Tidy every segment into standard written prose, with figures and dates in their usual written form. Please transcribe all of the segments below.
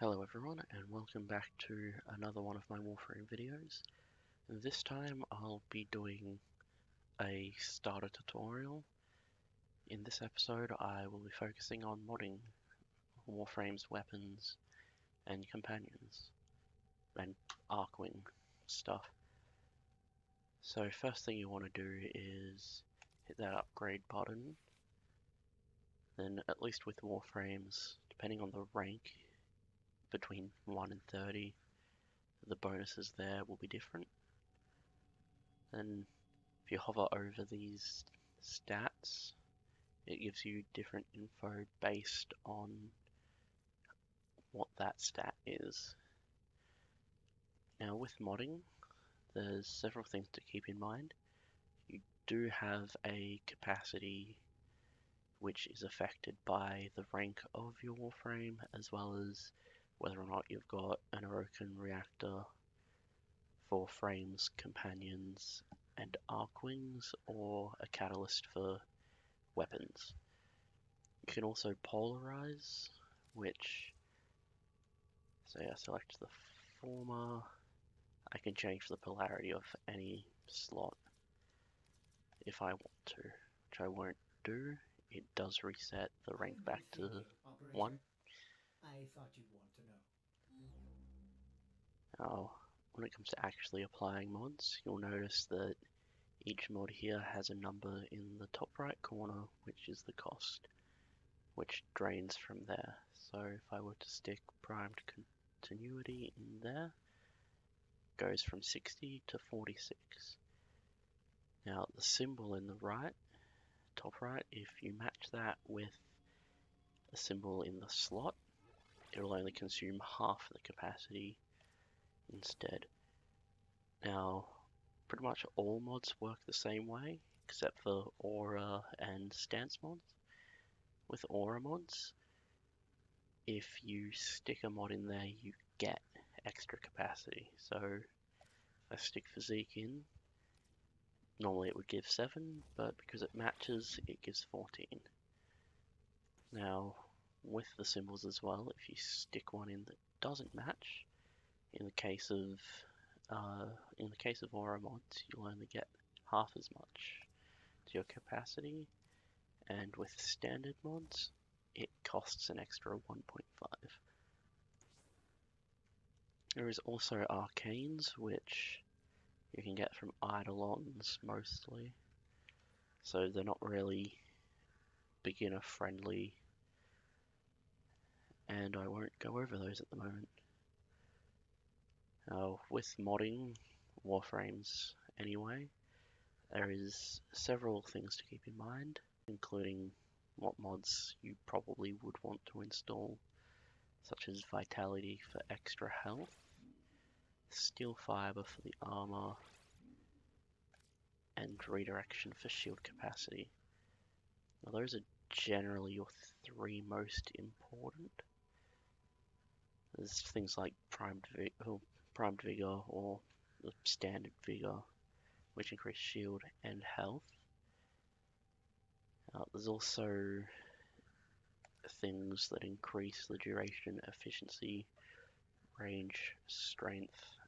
Hello everyone and welcome back to another one of my Warframe videos. This time I'll be doing a starter tutorial. In this episode I will be focusing on modding Warframe's weapons and companions and Archwing stuff. So first thing you want to do is hit that upgrade button. Then at least with Warframes, depending on the rank between 1 and 30, the bonuses there will be different. And if you hover over these stats, it gives you different info based on what that stat is. Now with modding, there's several things to keep in mind. You do have a capacity which is affected by the rank of your Warframe, as well as whether or not you've got an Orokin reactor for frames, companions, and Archwings, or a catalyst for weapons. You can also polarize, which, say I select the former, I can change the polarity of any slot if I want to, which I won't do. It does reset the rank back to 1. I thought you'd want to know. Now, when it comes to actually applying mods, you'll notice that each mod here has a number in the top right corner, which is the cost, which drains from there. So if I were to stick primed continuity in there, it goes from 60 to 46. Now the symbol in the right, top right, if you match that with a symbol in the slot, it will only consume half the capacity instead. Now pretty much all mods work the same way, except for aura and stance mods. With aura mods, if you stick a mod in there, you get extra capacity. So if I stick physique in, normally it would give 7, but because it matches, it gives 14. Now, with the symbols as well, if you stick one in that doesn't match, in the case of aura mods, you'll only get half as much to your capacity, and with standard mods, it costs an extra 1.5. There is also arcanes, which you can get from eidolons mostly, so they're not really beginner friendly, and I won't go over those at the moment. Now, with modding Warframes anyway, there is several things to keep in mind, including what mods you probably would want to install, such as Vitality for extra health, Steel Fiber for the armor, and Redirection for shield capacity. Now those are generally your 3 most important. There's things like Primed Vigor or the Standard Vigor, which increase shield and health. There's also things that increase the duration, efficiency, range, strength,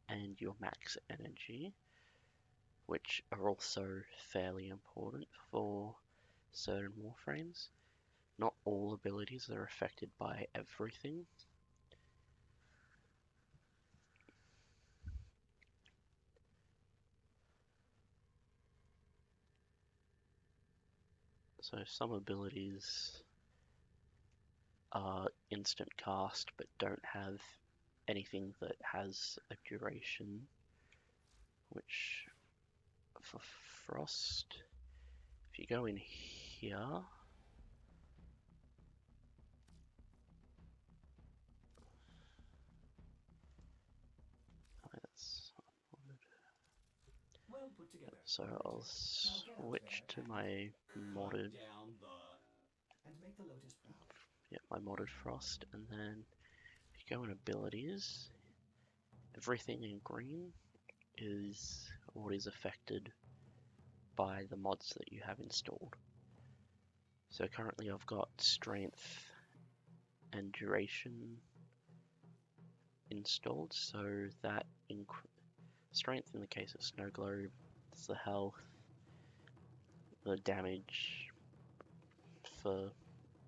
and your max energy, which are also fairly important for certain Warframes. Not all abilities are affected by everything. So some abilities are instant cast but don't have anything that has a duration, which for Frost, if you go in here, Well put together. so I'll switch to my modded, And make the Lotus proud. my modded Frost, and then if you go in abilities, everything in green is what is affected by the mods that you have installed. So currently I've got strength and duration installed, so that strength in the case of Snow Globe, it's the health, the damage for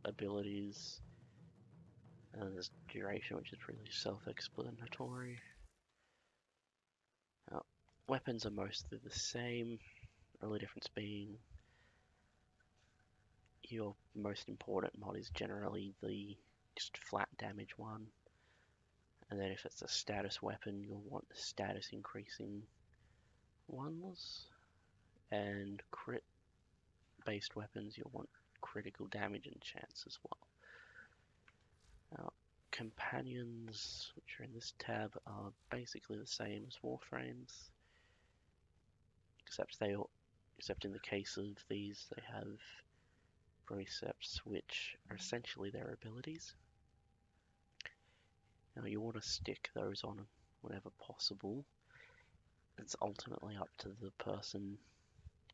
abilities, and there's duration, which is really self-explanatory. Weapons are mostly the same, only difference being your most important mod is generally the just flat damage one, and then if it's a status weapon, you'll want the status increasing ones, and crit based weapons, you'll want critical damage and chance as well. Now, companions, which are in this tab, are basically the same as Warframes, except in the case of these, they have precepts which are essentially their abilities. Now, you want to stick those on whenever possible. It's ultimately up to the person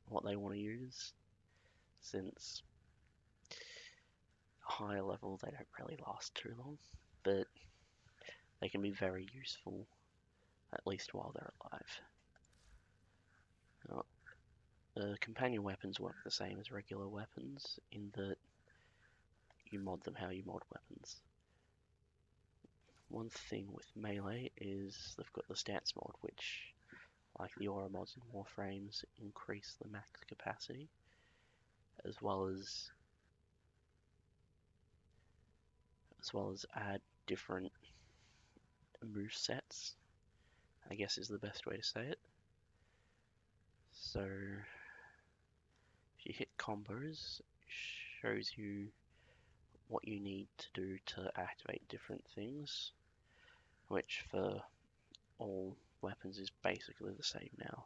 what they want to use, since higher level they don't really last too long, but they can be very useful, at least while they're alive. Now, the companion weapons work the same as regular weapons in that you mod them how you mod weapons. One thing with melee is they've got the stance mod, which, like the aura mods in Warframes, increase the max capacity, as well as add different move sets, I guess is the best way to say it. So if you hit combos, it shows you what you need to do to activate different things, which for all weapons is basically the same now.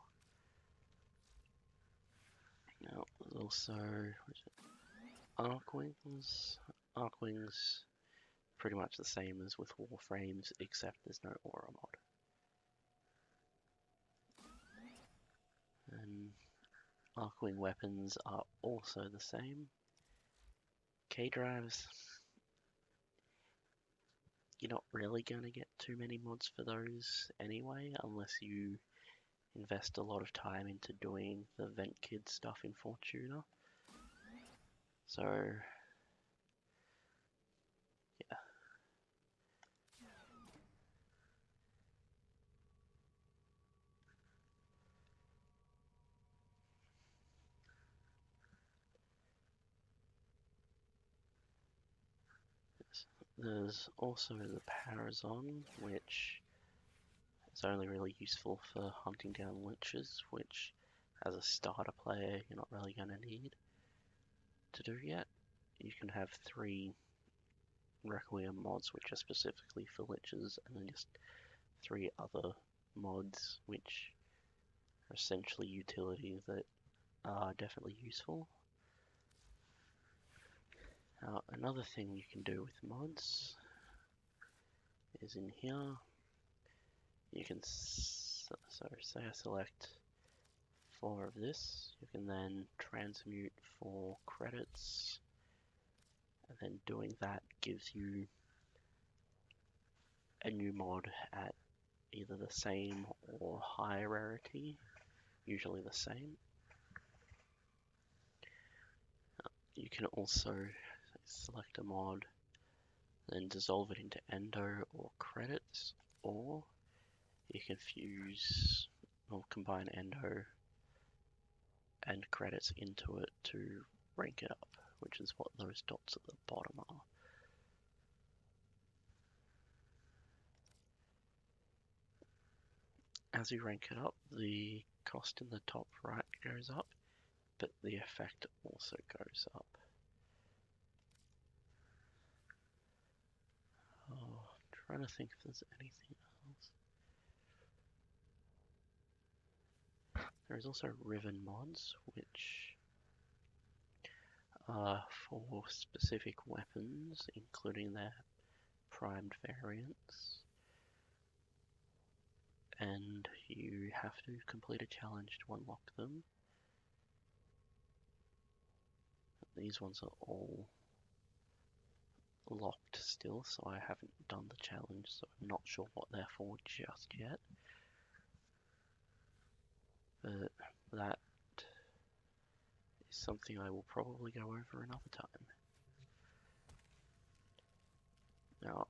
Now there's also Archwings. Archwings pretty much the same as with Warframes, except there's no aura mod. And Archwing weapons are also the same. K-drives, you're not really going to get too many mods for those anyway, unless you invest a lot of time into doing the Vent Kid stuff in Fortuna. So, yeah. There's also the Parazon, which is only really useful for hunting down liches, which as a starter player you're not really going to need to do yet. You can have 3 Requiem mods which are specifically for liches, and then just 3 other mods which are essentially utilities that are definitely useful. Now, another thing you can do with mods is in here. You can, so say I select 4 of this, you can then transmute 4 credits, and then doing that gives you a new mod at either the same or higher rarity, usually the same. You can also select a mod, then dissolve it into endo or credits, or you can fuse or combine endo and credits into it to rank it up, which is what those dots at the bottom are. As you rank it up, the cost in the top right goes up, but the effect also goes up. Oh, I'm trying to think if there's anything else. There is also Riven mods, which are for specific weapons, including their primed variants. And you have to complete a challenge to unlock them. These ones are all locked still, so I haven't done the challenge so I'm not sure what they're for just yet. But that is something I will probably go over another time. Now,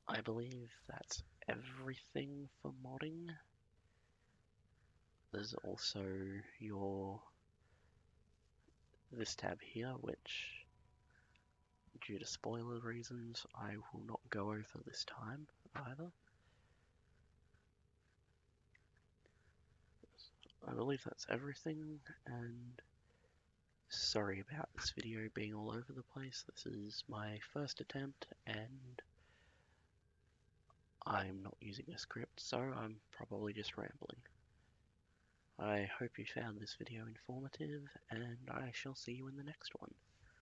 I believe that's everything for modding. There's also this tab here, which, due to spoiler reasons, I will not go over this time either. I believe that's everything, and sorry about this video being all over the place. This is my first attempt, and I'm not using a script, so I'm probably just rambling. I hope you found this video informative, and I shall see you in the next one.